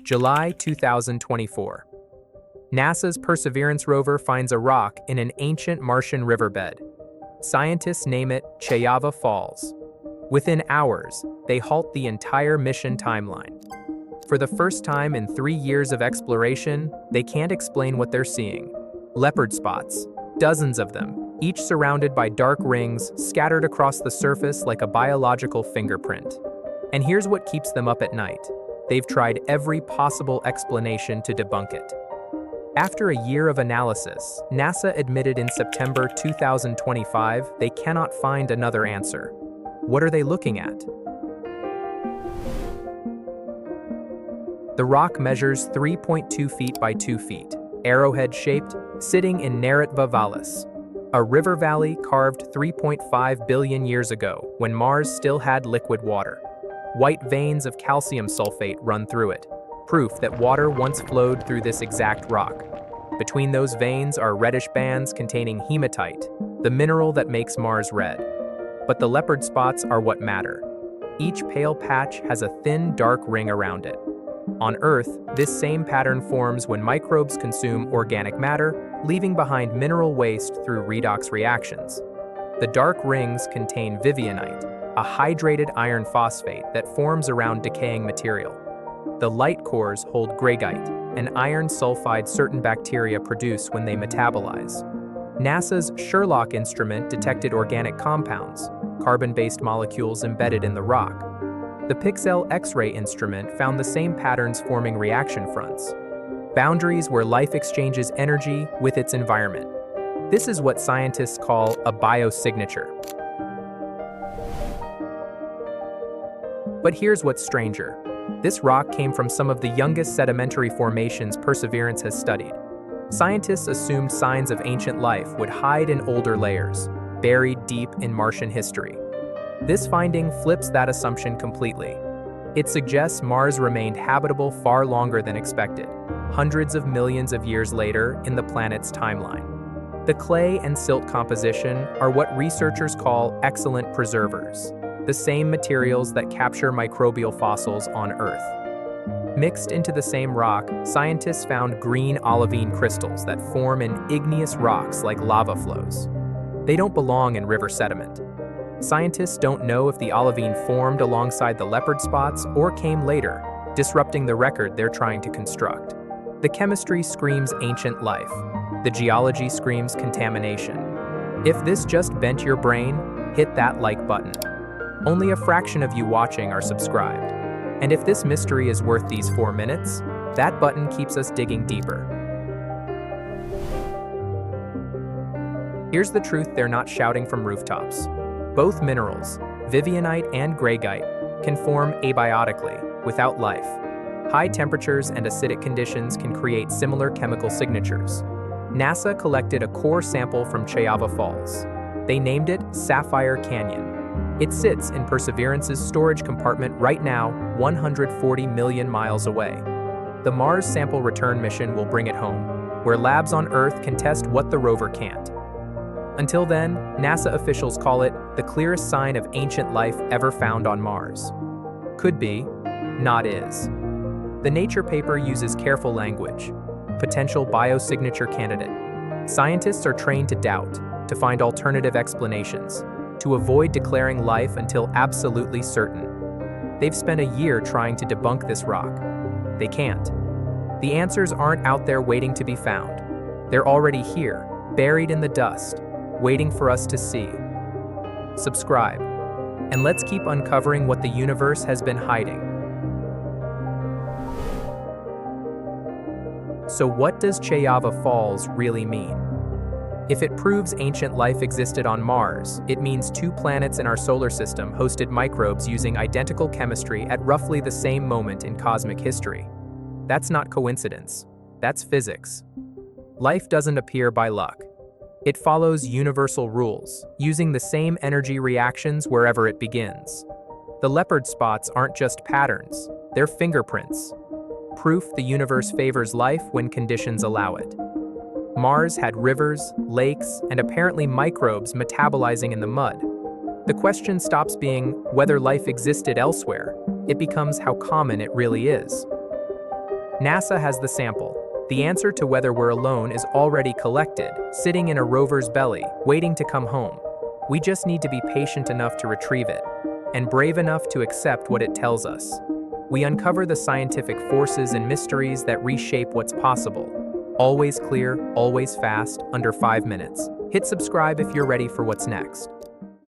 July 2024. NASA's Perseverance rover finds a rock in an ancient Martian riverbed. Scientists name it Chayava Falls. Within hours, they halt the entire mission timeline. For the first time in 3 years of exploration, they can't explain what they're seeing. Leopard spots, dozens of them, each surrounded by dark rings scattered across the surface like a biological fingerprint. And here's what keeps them up at night. They've tried every possible explanation to debunk it. After a year of analysis, NASA admitted in September 2025 they cannot find another answer. What are they looking at? The rock measures 3.2 feet by 2 feet, arrowhead-shaped, sitting in Neretva Vallis, a river valley carved 3.5 billion years ago when Mars still had liquid water. White veins of calcium sulfate run through it, proof that water once flowed through this exact rock. Between those veins are reddish bands containing hematite, the mineral that makes Mars red. But the leopard spots are what matter. Each pale patch has a thin, dark ring around it. On Earth, this same pattern forms when microbes consume organic matter, leaving behind mineral waste through redox reactions. The dark rings contain Vivianite, a hydrated iron phosphate that forms around decaying material. The light cores hold Greigite, an iron sulfide certain bacteria produce when they metabolize. NASA's Sherlock instrument detected organic compounds, carbon-based molecules embedded in the rock. The Pixel X-ray instrument found the same patterns forming reaction fronts, boundaries where life exchanges energy with its environment. This is what scientists call a biosignature. But here's what's stranger. This rock came from some of the youngest sedimentary formations Perseverance has studied. Scientists assumed signs of ancient life would hide in older layers, buried deep in Martian history. This finding flips that assumption completely. It suggests Mars remained habitable far longer than expected, hundreds of millions of years later in the planet's timeline. The clay and silt composition are what researchers call excellent preservers, the same materials that capture microbial fossils on Earth. Mixed into the same rock, scientists found green olivine crystals that form in igneous rocks like lava flows. They don't belong in river sediment. Scientists don't know if the olivine formed alongside the leopard spots or came later, disrupting the record they're trying to construct. The chemistry screams ancient life. The geology screams contamination. If this just bent your brain, hit that like button. Only a fraction of you watching are subscribed. And if this mystery is worth these 4 minutes, that button keeps us digging deeper. Here's the truth they're not shouting from rooftops. Both minerals, Vivianite and Greigite, can form abiotically, without life. High temperatures and acidic conditions can create similar chemical signatures. NASA collected a core sample from Chayava Falls. They named it Sapphire Canyon. It sits in Perseverance's storage compartment right now, 140 million miles away. The Mars sample return mission will bring it home, where labs on Earth can test what the rover can't. Until then, NASA officials call it the clearest sign of ancient life ever found on Mars. Could be, not is. The Nature paper uses careful language. Potential biosignature candidate. Scientists are trained to doubt, to find alternative explanations, to avoid declaring life until absolutely certain. They've spent a year trying to debunk this rock. They can't. The answers aren't out there waiting to be found. They're already here, buried in the dust, waiting for us to see. Subscribe, and let's keep uncovering what the universe has been hiding. So what does Chayava Falls really mean? If it proves ancient life existed on Mars, it means 2 planets in our solar system hosted microbes using identical chemistry at roughly the same moment in cosmic history. That's not coincidence. That's physics. Life doesn't appear by luck. It follows universal rules, using the same energy reactions wherever it begins. The leopard spots aren't just patterns, they're fingerprints. Proof the universe favors life when conditions allow it. Mars had rivers, lakes, and apparently microbes metabolizing in the mud. The question stops being whether life existed elsewhere. It becomes how common it really is. NASA has the sample. The answer to whether we're alone is already collected, sitting in a rover's belly, waiting to come home. We just need to be patient enough to retrieve it, and brave enough to accept what it tells us. We uncover the scientific forces and mysteries that reshape what's possible. Always clear, always fast, under 5 minutes. Hit subscribe if you're ready for what's next.